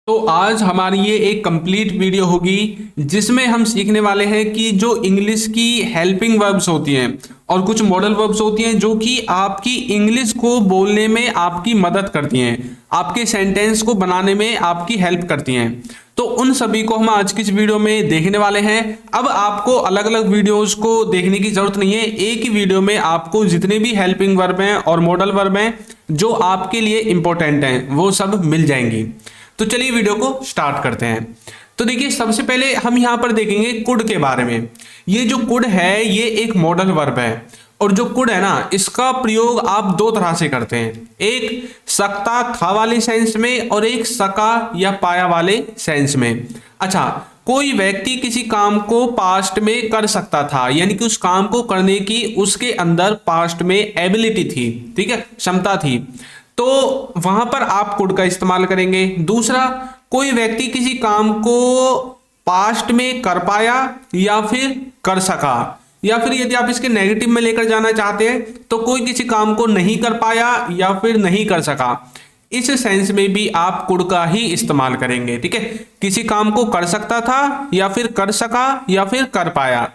तो आज हमारी ये एक कंप्लीट वीडियो होगी जिसमें हम सीखने वाले हैं कि जो इंग्लिश की हेल्पिंग वर्ब्स होती हैं और कुछ मॉडल वर्ब्स होती हैं जो कि आपकी इंग्लिश को बोलने में आपकी मदद करती हैं, आपके सेंटेंस को बनाने में आपकी हेल्प करती हैं। तो उन सभी को हम आज की इस वीडियो में देखने वाले हैं। अब आपको अलग अलग वीडियोस को देखने की जरूरत नहीं है, एक ही वीडियो में आपको जितने भी हेल्पिंग वर्ब हैं और मॉडल वर्ब हैं जो आपके लिए इंपॉर्टेंट हैं वो सब मिल जाएंगी। तो चलिए वीडियो को स्टार्ट करते हैं। तो देखिए, सबसे पहले हम यहां पर देखेंगे कुड के बारे में। ये जो कुड है ये एक मॉडल वर्ब है और जो कुड है ना, इसका प्रयोग आप दो तरह से करते हैं, एक सकता था वाले सेंस में और एक सका या पाया वाले सेंस में। अच्छा, कोई व्यक्ति किसी काम को पास्ट में कर सकता था, यानी कि उस काम को करने की उसके अंदर पास्ट में एबिलिटी थी, ठीक है, क्षमता थी, तो वहां पर आप कुड का इस्तेमाल करेंगे। दूसरा, कोई व्यक्ति किसी काम को पास्ट में कर पाया या फिर कर सका, या फिर यदि आप इसके नेगेटिव में लेकर जाना चाहते हैं तो कोई किसी काम को नहीं कर पाया या फिर नहीं कर सका, इस सेंस में भी आप कुड का ही इस्तेमाल करेंगे, ठीक है। किसी काम को कर सकता था या फिर कर सका या फिर कर पाया,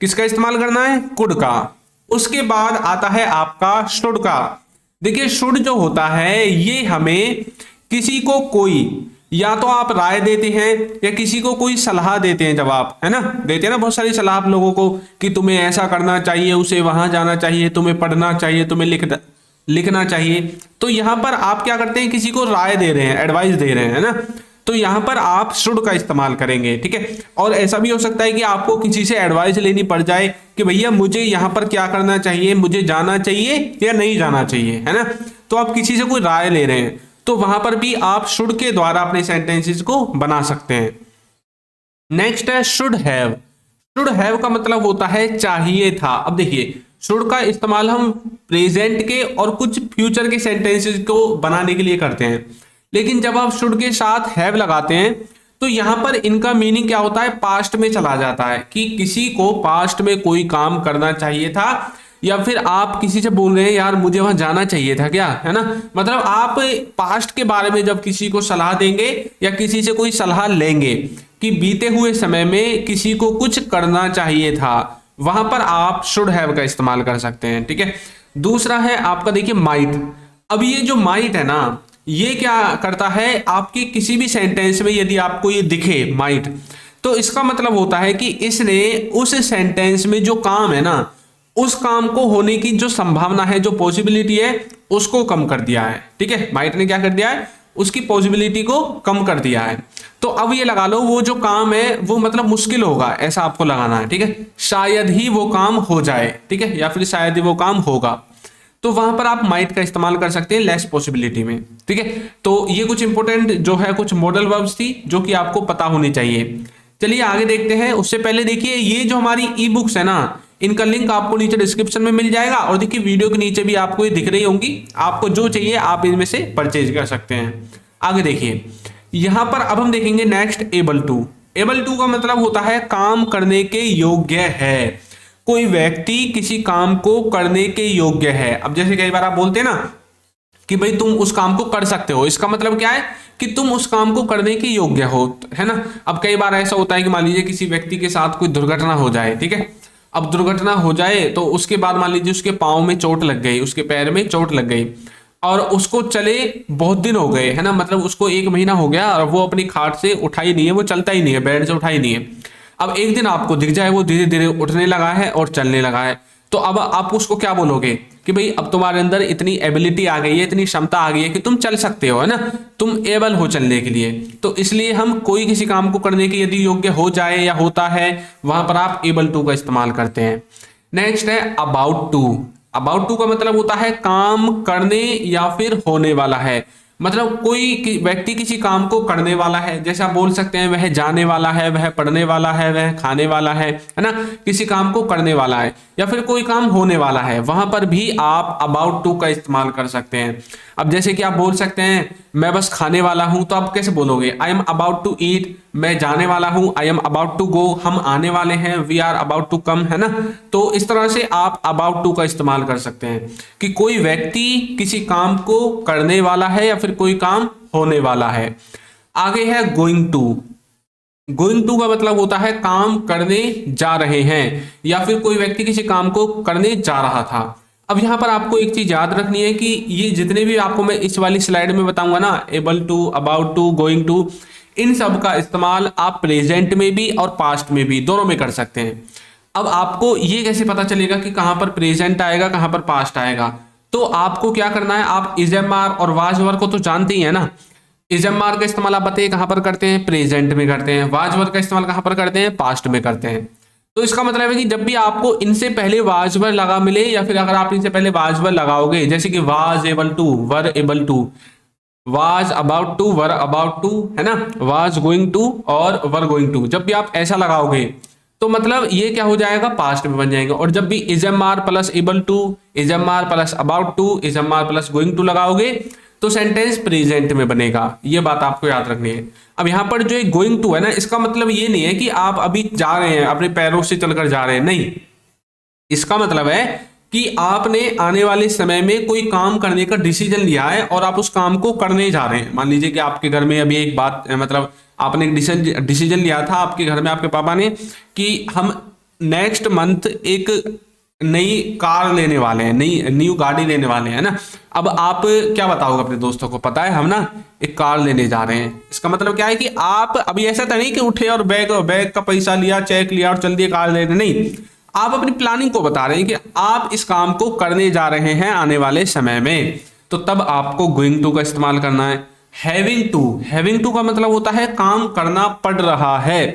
किसका इस्तेमाल करना है? कुड का। उसके बाद आता है आपका शुड का। देखिए, शुड जो होता है ये हमें किसी को कोई, या तो आप राय देते हैं या किसी को कोई सलाह देते हैं, जब आप है ना देते हैं ना बहुत सारी सलाह आप लोगों को कि तुम्हें ऐसा करना चाहिए, उसे वहां जाना चाहिए, तुम्हें पढ़ना चाहिए, तुम्हें लिखना चाहिए। तो यहां पर आप क्या करते हैं, किसी को राय दे रहे हैं, एडवाइस दे रहे हैं, है ना, तो यहां पर आप शुड का इस्तेमाल करेंगे, ठीक है। और ऐसा भी हो सकता है कि आपको किसी से एडवाइस लेनी पड़ जाए कि भैया मुझे यहां पर क्या करना चाहिए, मुझे जाना चाहिए या नहीं जाना चाहिए, है ना, तो आप किसी से कोई राय ले रहे हैं, तो वहां पर भी आप शुड के द्वारा अपने सेंटेंसेस को बना सकते हैं। नेक्स्ट है शुड हैव। शुड हैव का मतलब होता है चाहिए था। अब देखिए, शुड का इस्तेमाल हम प्रेजेंट के और कुछ फ्यूचर के सेंटेंसेस को बनाने के लिए करते हैं, लेकिन जब आप शुड के साथ हैव लगाते हैं तो यहां पर इनका मीनिंग क्या होता है, पास्ट में चला जाता है कि किसी को पास्ट में कोई काम करना चाहिए था, या फिर आप किसी से बोल रहे हैं यार मुझे वहां जाना चाहिए था क्या, है ना, मतलब आप पास्ट के बारे में जब किसी को सलाह देंगे या किसी से कोई सलाह लेंगे कि बीते हुए समय में किसी को कुछ करना चाहिए था, वहां पर आप शुड हैव का इस्तेमाल कर सकते हैं, ठीक है। दूसरा है आपका, देखिए, माइट। अब ये जो माइट है ना, ये क्या करता है, आपके किसी भी सेंटेंस में यदि आपको ये दिखे माइट, तो इसका मतलब होता है कि इसने उस सेंटेंस में जो काम है ना, उस काम को होने की जो संभावना है, जो पॉसिबिलिटी है, उसको कम कर दिया है, ठीक है। माइट ने क्या कर दिया है, उसकी पॉसिबिलिटी को कम कर दिया है। तो अब ये लगा लो वो जो काम है वो मतलब मुश्किल होगा, ऐसा आपको लगाना है, ठीक है, शायद ही वो काम हो जाए, ठीक है, या फिर शायद ही वो काम होगा, तो वहां पर आप माइट का इस्तेमाल कर सकते हैं लेस पॉसिबिलिटी में, ठीक है। तो ये कुछ इंपॉर्टेंट जो है कुछ मॉडल वर्ब्स थी जो कि आपको पता होनी चाहिए। चलिए आगे देखते हैं। उससे पहले देखिए, ये जो हमारी ई बुक्स है ना, इनका लिंक आपको नीचे डिस्क्रिप्शन में मिल जाएगा, और देखिए वीडियो के नीचे भी आपको ये दिख रही होंगी, आपको जो चाहिए आप इनमें से परचेज कर सकते हैं। आगे देखिए, यहां पर अब हम देखेंगे next able to. Able to का मतलब होता है काम करने के योग्य है, कोई व्यक्ति किसी काम को करने के योग्य है। अब जैसे कई बार आप बोलते हैं ना कि भाई तुम उस काम को कर सकते हो, इसका मतलब क्या है कि तुम उस काम को करने के योग्य हो, है ना। अब कई बार ऐसा होता है कि मान लीजिए किसी व्यक्ति के साथ कोई दुर्घटना हो जाए, ठीक है, अब दुर्घटना हो जाए तो उसके बाद मान लीजिए उसके पाँव में चोट लग गई, उसके पैर में चोट लग गई, और उसको चले बहुत दिन हो गए, है ना, मतलब उसको 1 महीना हो गया और वो अपनी खाट से उठाई नहीं है, वो चलता ही नहीं है, बेड से उठाई नहीं है। अब एक दिन आपको दिख जाए वो धीरे धीरे उठने लगा है और चलने लगा है, तो अब आप उसको क्या बोलोगे कि भाई अब तुम्हारे अंदर इतनी एबिलिटी आ गई है, इतनी क्षमता आ गई है कि तुम चल सकते हो, है ना, तुम एबल हो चलने के लिए। तो इसलिए हम कोई किसी काम को करने के यदि योग्य हो जाए या होता है, वहां पर आप एबल टू का इस्तेमाल करते हैं। नेक्स्ट है अबाउट टू। अबाउट टू का मतलब होता है काम करने या फिर होने वाला है, मतलब कोई व्यक्ति किसी काम को करने वाला है, जैसे आप बोल सकते हैं वह जाने वाला है, वह पढ़ने वाला है, वह खाने वाला है ना, किसी काम को करने वाला है, या फिर कोई काम होने वाला है, वहां पर भी आप अबाउट टू का इस्तेमाल कर सकते हैं। अब जैसे कि आप बोल सकते हैं मैं बस खाने वाला हूं, तो आप कैसे बोलोगे, I am about to eat, मैं जाने वाला हूं, I am about to go, हम आने वाले हैं, we are about to come, है ना। तो इस तरह से आप अबाउट टू का इस्तेमाल कर सकते हैं कि कोई व्यक्ति किसी काम को करने वाला है या फिर कोई काम होने वाला है। आगे है गोइंग टू। गोइंग टू का मतलब होता है काम करने जा रहे हैं, या फिर कोई व्यक्ति किसी काम को करने जा रहा था। अब यहां पर आपको एक चीज याद रखनी है कि ये जितने भी आपको मैं इस वाली स्लाइड में बताऊंगा ना, able to, about to, going to, इन सब का इस्तेमाल आप प्रेजेंट में भी और पास्ट में भी दोनों में कर सकते हैं। अब आपको ये कैसे पता चलेगा कि कहां पर प्रेजेंट आएगा, कहां पर पास्ट आएगा? तो आपको क्या करना है, आप इज एम आर और वाज वर को तो जानते ही है ना। इज एम आर का इस्तेमाल आप बताइए कहां पर करते हैं, प्रेजेंट में करते हैं। वाज वर का इस्तेमाल कहां पर करते हैं, पास्ट में करते हैं। तो इसका मतलब है कि जब भी आपको इनसे पहले वाज वर लगा मिले, या फिर अगर आप इनसे पहले वाज वर लगाओगे, जैसे कि was able to, were able to, was about to, were about to, है ना, वाज गोइंग टू और वर गोइंग टू, जब भी आप ऐसा लगाओगे तो मतलब ये क्या हो जाएगा, पास्ट में बन जाएगा। और जब भी is am are plus able to, is am are plus about to, is am are plus going to लगाओगे तो सेंटेंस प्रेजेंट में बनेगा। ये बात आपको याद रखनी है। अब यहां पर जो गोइंग टू है ना, इसका मतलब ये नहीं है कि आप अभी जा रहे हैं, अपने पैरों से चलकर जा रहे हैं, नहीं। इसका मतलब है कि आपने आने वाले समय में कोई काम करने का डिसीजन लिया है और आप उस काम को करने जा रहे हैं। मान लीजिए कि आपके घर में अभी एक बात, मतलब आपने एक डिसीजन लिया था आपके घर में आपके पापा ने कि हम नेक्स्ट मंथ एक नई कार लेने वाले हैं, नई न्यू गाड़ी लेने वाले हैं ना। अब आप क्या बताओगे अपने दोस्तों को, पता है हम ना एक कार लेने जा रहे हैं। इसका मतलब क्या है कि आप अभी ऐसा तो नहीं कि उठे और बैग का पैसा लिया, चेक लिया और चल दिए कार लेने, नहीं। आप अपनी प्लानिंग को बता रहे हैं कि आप इस काम को करने जा रहे हैं आने वाले समय में, तो तब आपको गोइंग टू का इस्तेमाल करना है। हैविंग टू का मतलब होता है काम करना पड़ रहा है।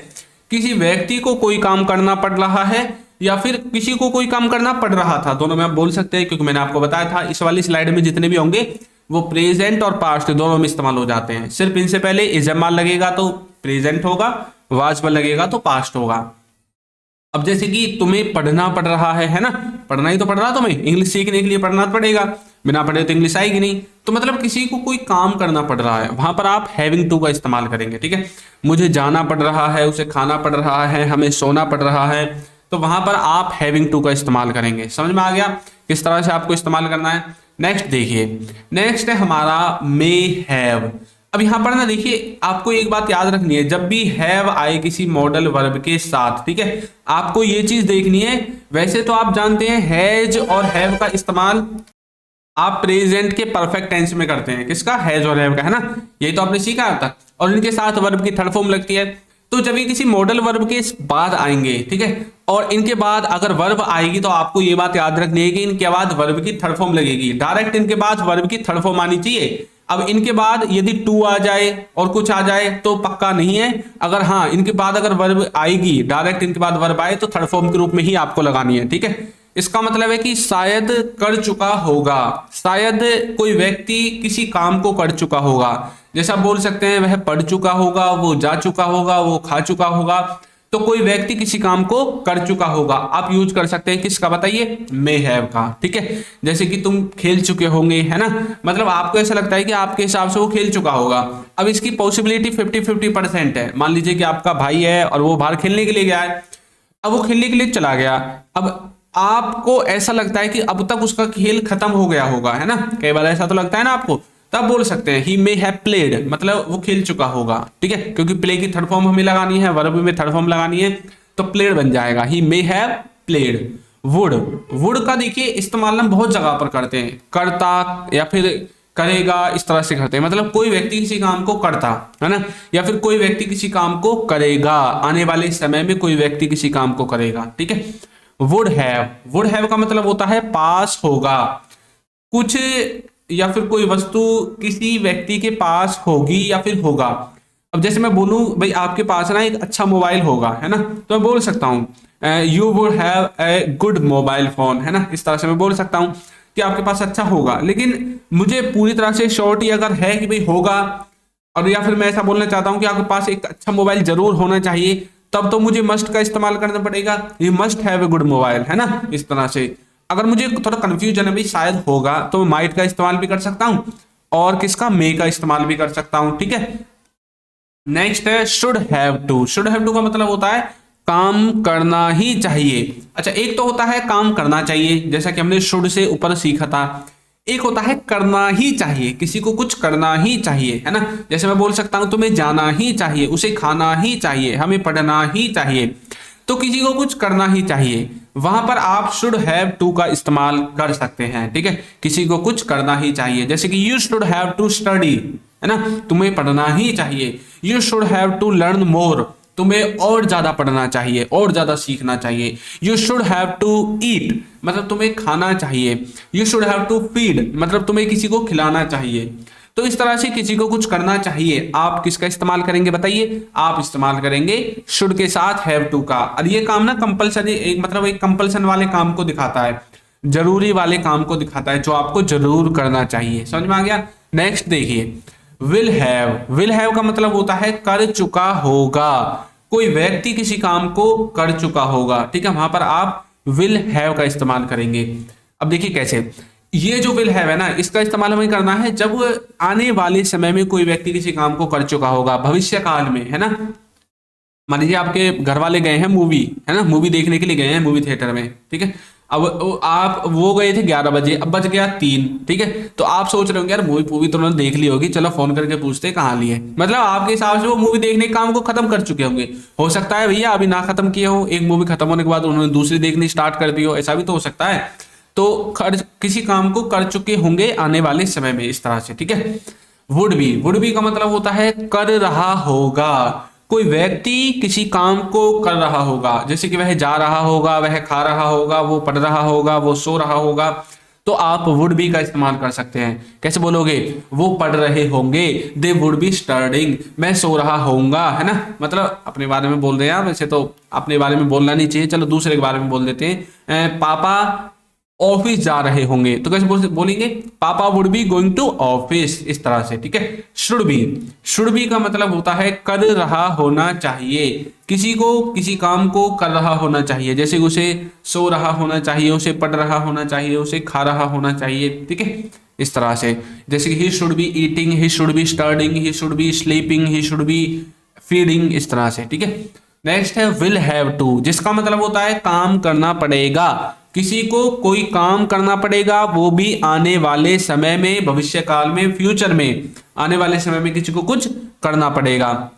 किसी व्यक्ति को कोई काम करना पड़ रहा है या फिर किसी को कोई काम करना पड़ रहा था, दोनों में आप बोल सकते हैं, क्योंकि मैंने आपको बताया था इस वाली स्लाइड में जितने भी होंगे वो प्रेजेंट और पास्ट दोनों में इस्तेमाल हो जाते हैं। सिर्फ इनसे पहले इज एम आर लगेगा तो प्रेजेंट होगा, वाज पर लगेगा तो पास्ट होगा। अब जैसे कि तुम्हें पढ़ना पड़ रहा है ना, पढ़ना ही तो पड़ रहा, तुम्हें इंग्लिश सीखने के लिए पढ़ना पड़ेगा, बिना पढ़े तो इंग्लिश आएगी नहीं। तो मतलब किसी को कोई काम करना पड़ रहा है, वहां पर आप हैविंग टू का इस्तेमाल करेंगे, ठीक है। मुझे जाना पड़ रहा है, उसे खाना पड़ रहा है, हमें सोना पड़ रहा है, तो वहां पर आप हैविंग टू का इस्तेमाल करेंगे। समझ में आ गया किस तरह से आपको इस्तेमाल करना है। नेक्स्ट देखिए, नेक्स्ट है हमारा मे हैव। अब यहां पर ना देखिए, आपको एक बात याद रखनी है, जब भी हैव आए किसी मॉडल वर्ब के साथ, ठीक है, आपको ये चीज देखनी है। वैसे तो आप जानते हैं हैज और हैव का इस्तेमाल आप प्रेजेंट के परफेक्ट टेंस में करते हैं, किसका, हैज और हैव का, है ना, यही तो आपने सीखा अब तक। और इनके साथ वर्ब की थर्ड फॉर्म लगती है। तो जब ये किसी मॉडल वर्ब के बाद आएंगे, ठीक है, और इनके बाद अगर वर्ब आएगी तो आपको ये बात याद रखनी है कि इनके बाद वर्ब की थर्ड फॉर्म लगेगी। डायरेक्ट इनके बाद वर्ब की थर्ड फॉर्म आनी चाहिए। अब इनके बाद यदि टू आ जाए और कुछ आ जाए तो पक्का नहीं है। अगर हाँ, इनके बाद अगर वर्ब आएगी, डायरेक्ट इनके बाद वर्ब आए तो थर्ड फॉर्म के रूप में ही आपको लगानी है, ठीक है। इसका मतलब है कि शायद कर चुका होगा, शायद कोई व्यक्ति किसी काम को कर चुका होगा। जैसा बोल सकते हैं वह पढ़ चुका होगा, वो जा चुका होगा, वो खा चुका होगा। तो कोई व्यक्ति किसी काम को कर चुका होगा, आप यूज कर सकते हैं किसका, बताइए, मे हैव का, ठीक है। जैसे कि तुम खेल चुके होंगे, है ना, मतलब आपको ऐसा लगता है कि आपके हिसाब से वो खेल चुका होगा। अब इसकी पॉसिबिलिटी 50-50% है। मान लीजिए कि आपका भाई है और वो बाहर खेलने के लिए गया है, अब वो खेलने के लिए चला गया। अब आपको ऐसा लगता है कि अब तक उसका खेल खत्म हो गया होगा, है ना, कई बार ऐसा तो लगता है ना आपको, तब बोल सकते हैं ही मे हैव प्लेड, मतलब वो खेल चुका होगा, ठीक है, क्योंकि प्ले की थर्ड फॉर्म हमें लगानी है, वर्ब में थर्ड फॉर्म लगानी है, तो प्लेड बन जाएगा, ही मे हैव प्लेड। वुड का देखिए इस्तेमाल हम बहुत जगह पर करते हैं, करता या फिर करेगा, इस तरह से करते हैं। मतलब कोई व्यक्ति किसी काम को करता है ना, या फिर कोई व्यक्ति किसी काम को करेगा, आने वाले समय में कोई व्यक्ति किसी काम को करेगा, ठीक है। वुड हैव का मतलब होता है पास होगा, कुछ या फिर कोई वस्तु किसी व्यक्ति के पास होगी या फिर होगा। अब जैसे मैं बोलूं भाई आपके पास ना एक अच्छा मोबाइल होगा, है ना, तो मैं बोल सकता हूं you would have a good mobile phone, है ना, इस तरह से मैं बोल सकता हूं कि आपके पास अच्छा होगा। लेकिन मुझे पूरी तरह से श्योरिटी अगर है कि भाई होगा, और या फिर मैं ऐसा बोलना चाहता हूं कि आपके पास एक अच्छा मोबाइल जरूर होना चाहिए, तब तो मुझे मस्ट का इस्तेमाल करना पड़ेगा, you must have a good mobile, है ना, इस तरह से। अगर मुझे थोड़ा कंफ्यूजन है भाई शायद होगा, तो मैं माइट का इस्तेमाल भी कर सकता हूं और किसका, मे का इस्तेमाल भी कर सकता हूं, ठीक है। नेक्स्ट है should have to. Should have to का मतलब होता है काम करना ही चाहिए। अच्छा, एक तो होता है काम करना चाहिए, जैसा कि हमने शुड से ऊपर सीखा था। एक होता है करना ही चाहिए, किसी को कुछ करना ही चाहिए, है ना। जैसे मैं बोल सकता हूं तुम्हें जाना ही चाहिए, उसे खाना ही चाहिए, हमें पढ़ना ही चाहिए। तो किसी को कुछ करना ही चाहिए, वहां पर आप शुड हैव टू का इस्तेमाल कर सकते हैं, ठीक है। किसी को कुछ करना ही चाहिए, जैसे कि you should have to study, है ना, तुम्हें पढ़ना ही चाहिए। You should have to learn more, तुम्हें और ज्यादा पढ़ना चाहिए, और ज्यादा सीखना चाहिए। You should have to eat, मतलब तुम्हें खाना चाहिए। You should have to feed, मतलब तुम्हें किसी को खिलाना चाहिए। तो इस तरह से किसी को कुछ करना चाहिए, आप किसका इस्तेमाल करेंगे बताइए? आप इस्तेमाल करेंगे शुड के साथ हैव टू का। और ये काम ना कंपलसरी, मतलब एक कंपल्सन वाले काम को दिखाता है, जरूरी वाले काम को दिखाता है, जो आपको जरूर करना चाहिए। समझ में आ गया? नेक्स्ट देखिए, विल हैव। विल हैव का मतलब होता है कर चुका होगा, कोई व्यक्ति किसी काम को कर चुका होगा, ठीक है, वहां पर आप विल हैव का इस्तेमाल करेंगे। अब देखिए कैसे, ये जो विल हैव है ना, इसका इस्तेमाल हमें करना है जब आने वाले समय में कोई व्यक्ति किसी काम को कर चुका होगा, भविष्य काल में, है ना। मान लीजिए आपके घर वाले गए हैं मूवी, है ना, मूवी देखने के लिए गए हैं मूवी थिएटर में, ठीक है। अब आप वो गए थे 11 बजे, अब बज गया 3, ठीक है। तो आप सोच रहे होंगे यार मूवी तो उन्होंने देख ली होगी, चलो फोन करके पूछते कहाँ लिए। मतलब आपके हिसाब से वो मूवी देखने के काम को खत्म कर चुके होंगे। हो सकता है भैया अभी ना खत्म किए हो, एक मूवी खत्म होने के बाद उन्होंने दूसरी देखनी स्टार्ट कर दी हो, ऐसा भी तो हो सकता है। तो किसी काम को कर चुके होंगे आने वाले समय में, इस तरह से, ठीक है। वुड बी का मतलब होता है कर रहा होगा, कोई व्यक्ति किसी काम को कर रहा होगा, जैसे कि वह जा रहा होगा, वह खा रहा होगा, वो पढ़ रहा होगा, वो सो रहा होगा। तो आप वुड बी का इस्तेमाल कर सकते हैं। कैसे बोलोगे? वो पढ़ रहे होंगे, दे वुड बी स्टडिंग, मैं सो रहा होऊंगा, है ना। मतलब अपने बारे में बोल रहे हैं, वैसे तो अपने बारे में बोलना नहीं चाहिए, चलो दूसरे के बारे में बोल देते हैं। पापा ऑफिस जा रहे होंगे, तो कैसे बोलेंगे? पापा would be going to office, इस तरह से, ठीक है। शुड बी का मतलब होता है कर रहा होना चाहिए, किसी को किसी काम को कर रहा होना चाहिए, जैसे उसे सो रहा होना चाहिए, उसे पढ़ रहा होना चाहिए, उसे खा रहा होना चाहिए, ठीक है, इस तरह से। जैसे कि he should be eating, he should be studying, he should be sleeping, he should be feeding, इस तरह से, ठीक है। नेक्स्ट है विल हैव टू, जिसका मतलब होता है काम करना पड़ेगा, किसी को कोई काम करना पड़ेगा, वो भी आने वाले समय में, भविष्य काल में, फ्यूचर में, आने वाले समय में किसी को कुछ करना पड़ेगा।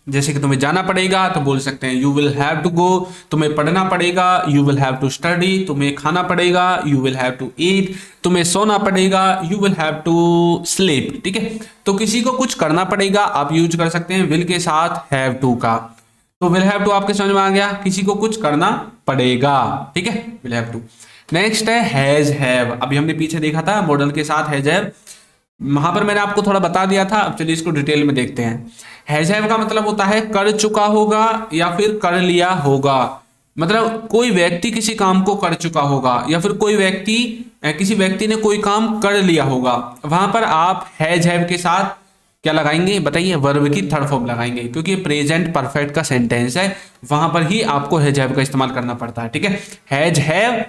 जैसे कि तुम्हें जाना पड़ेगा तो बोल सकते हैं you will have to go, तुम्हें पढ़ना पड़ेगा, you will have to study, तुम्हें खाना पड़ेगा, you will have to eat, तुम्हें सोना पड़ेगा, you will have to sleep, ठीक है। तो किसी को कुछ करना पड़ेगा, आप यूज कर सकते हैं विल के साथ हैव टू का। तो विल हैव टू आपके समझ में आ गया, किसी को कुछ करना पड़ेगा, ठीक है, विल हैव टू। नेक्स्ट है हैज हैव, अभी हमने पीछे देखा था मॉडल के साथ हैज हैव, वहां पर मैंने आपको थोड़ा बता दिया था। अब चलिए इसको डिटेल में देखते हैं। हैज हैव का मतलब होता है कर चुका होगा या फिर कर लिया होगा, मतलब कोई व्यक्ति किसी काम को कर चुका होगा या फिर कोई व्यक्ति किसी व्यक्ति ने कोई काम कर लिया होगा, वहां पर आप हैज हैव के साथ क्या लगाएंगे बताइए? वर्ब की थर्ड फॉर्म लगाएंगे, क्योंकि प्रेजेंट परफेक्ट का सेंटेंस है, वहां पर ही आपको हैज हैव का इस्तेमाल करना पड़ता है, ठीक है। हैज हैव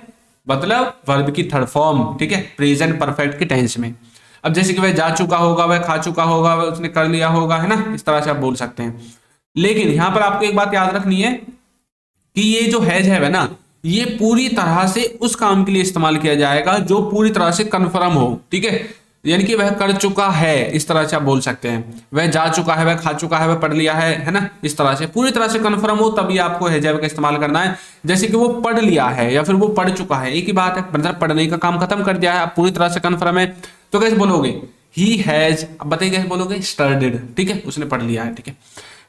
मतलब वर्ब की थर्ड फॉर्म, ठीक है, प्रेजेंट परफेक्ट के टेंस में। अब जैसे कि वह जा चुका होगा, वह खा चुका होगा, वह उसने कर लिया होगा, है ना, इस तरह से आप बोल सकते हैं। लेकिन यहां पर आपको एक बात याद रखनी है कि ये जो हैज है ना, ये पूरी तरह से उस काम के लिए इस्तेमाल किया जाएगा जो पूरी तरह से कन्फर्म हो, ठीक है, यानी कि वह कर चुका है, इस तरह से आप बोल सकते हैं। वह जा चुका है, वह खा चुका है, वह पढ़ लिया है ना, इस तरह से पूरी तरह से कन्फर्म हो तभी आपको हैज हैव का इस्तेमाल करना है। जैसे कि वो पढ़ लिया है या फिर वो पढ़ चुका है, एक ही बात है, मतलब पढ़ने का काम खत्म कर दिया है, आप पूरी तरह से कन्फर्म है, तो कैसे बोलोगे? ही हैज, अब बताइए कैसे बोलोगे? स्टडीड, ठीक है, उसने पढ़ लिया है, ठीक है।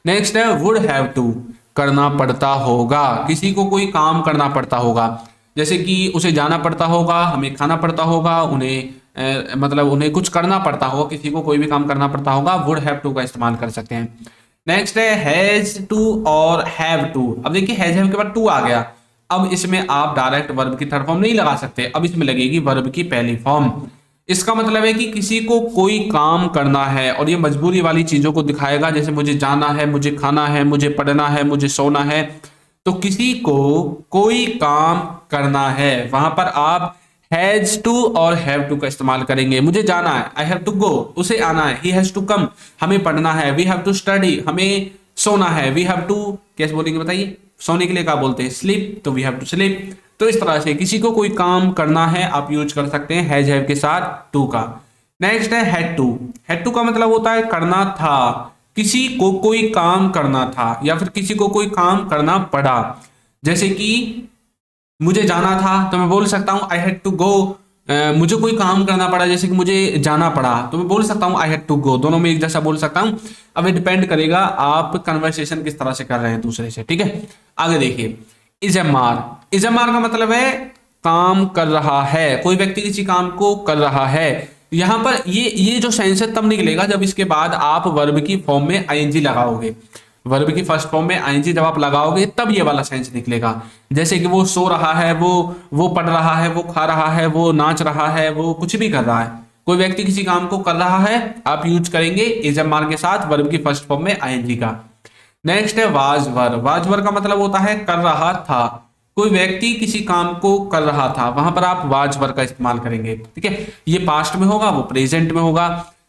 नेक्स्ट है वुड हैव टू, करना पड़ता होगा, किसी को कोई काम करना पड़ता होगा, जैसे कि उसे जाना पड़ता होगा, हमें खाना पड़ता होगा, उन्हें मतलब उन्हें कुछ करना पड़ता होगा, किसी को कोई भी काम करना पड़ता होगा, वुड हैव टू का इस्तेमाल कर सकते हैं। नेक्स्ट है हैज टू और हैव टू। अब देखिए हैज हैव के बाद टू आ गया, अब इसमें आप डायरेक्ट वर्ब की थर्ड फॉर्म नहीं लगा सकते, अब इसमें लगेगी वर्ब की पहली फॉर्म। इसका मतलब है कि किसी को कोई काम करना है और ये मजबूरी वाली चीजों को दिखाएगा, जैसे मुझे जाना है, मुझे खाना है, मुझे पढ़ना है, मुझे सोना है, तो किसी को कोई काम करना है, वहां पर आप हैज टू और हैव टू का इस्तेमाल करेंगे। मुझे जाना है, आई हैव टू गो, उसे आना है, ही हैज टू कम, हमें पढ़ना है, वी हैव टू स्टडी, हमें सोना है, वी हैव टू, कैसे बोलेंगे बताइए? सोने के लिए क्या बोलते हैं? स्लीप, तो वी हैव टू स्लीप। तो इस तरह से किसी को कोई काम करना है आप यूज कर सकते हैं हैज हैव के साथ टू का। नेक्स्ट है हैड टू। हैड टू का मतलब होता है करना था, किसी को कोई काम करना था या फिर किसी को कोई काम करना पड़ा। जैसे कि मुझे जाना था तो मैं बोल सकता हूँ आई हैड टू गो। मुझे कोई काम करना पड़ा जैसे कि मुझे जाना पड़ा तो मैं बोल सकता हूँ आई हैड टू गो। दोनों में एक जैसा बोल सकता हूँ। अब ये डिपेंड करेगा आप कन्वर्सेशन किस तरह से कर रहे हैं दूसरे से, ठीक है। आगे देखिए इजमार। इजमार का मतलब है काम कर रहा है, कोई व्यक्ति किसी काम को कर रहा है। यहां पर ये जो सेंस है तब निकलेगा जब इसके बाद आप वर्ब की फॉर्म में आईएनजी लगाओगे। वर्ब की फर्स्ट फॉर्म में आईएनजी जब आप लगाओगे तब ये वाला सेंस निकलेगा। जैसे कि वो सो रहा है, वो पढ़ रहा है, वो खा रहा है, वो नाच रहा है, वो कुछ भी कर रहा है। कोई व्यक्ति किसी काम को कर रहा है आप यूज करेंगे इजमार के साथ वर्ब की फर्स्ट फॉर्म में आईएनजी का। नेक्स्ट है वाजवर। वाजवर का मतलब होता है कर रहा था, कोई व्यक्ति किसी काम को कर रहा था वहां पर आप वाजवर का इस्तेमाल करेंगे, ठीक है। ये पास्ट में होगा, वो प्रेजेंट में होगा।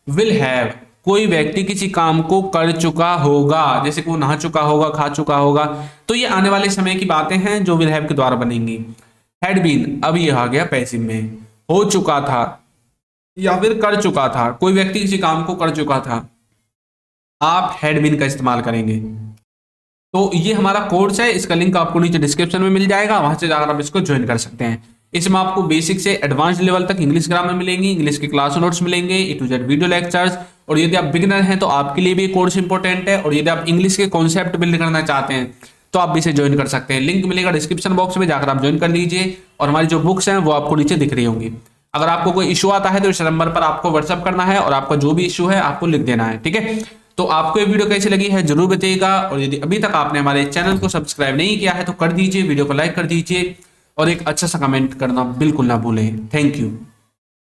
विल हैव, कोई व्यक्ति किसी काम को कर चुका होगा, जैसे कि वो नहा चुका होगा, खा चुका होगा, तो ये आने वाले समय की बातें हैं जो विल हैव के द्वारा बनेंगी। हैड बीन, अब ये आ गया पैसिव में, हो चुका था या फिर कर चुका था, कोई व्यक्ति किसी काम को कर चुका था, आप हैड बीन का इस्तेमाल करेंगे। तो ये हमारा कोर्स है, इसका लिंक आपको नीचे डिस्क्रिप्शन में मिल जाएगा, वहां से जाकर आप इसको ज्वाइन कर सकते हैं। इसमें आपको बेसिक से एडवांस लेवल तक इंग्लिश ग्रामर मिलेंगी, इंग्लिश के क्लास नोट्स मिलेंगे, ए टू जेड वीडियो लेक्चर्स। और यदि आप बिगिनर हैं तो आपके लिए भी कोर्स इंपॉर्टेंट है। और यदि आप इंग्लिश के कॉन्सेप्ट बिल्ड करना चाहते हैं तो आप भी इसे ज्वाइन कर सकते हैं। लिंक मिलेगा डिस्क्रिप्शन बॉक्स में, जाकर आप ज्वाइन कर लीजिए। और हमारी जो बुक्स हैं वो आपको नीचे दिख रही होंगी। अगर आपको कोई इशू आता है तो इस नंबर पर आपको व्हाट्सअप करना है और आपका जो भी इशू है आपको लिख देना है, ठीक है। तो आपको ये वीडियो कैसी लगी है जरूर बताइएगा। और यदि अभी तक आपने हमारे चैनल को सब्सक्राइब नहीं किया है तो कर दीजिए, वीडियो को लाइक कर दीजिए और एक अच्छा सा कमेंट करना बिल्कुल ना भूलें। Thank you.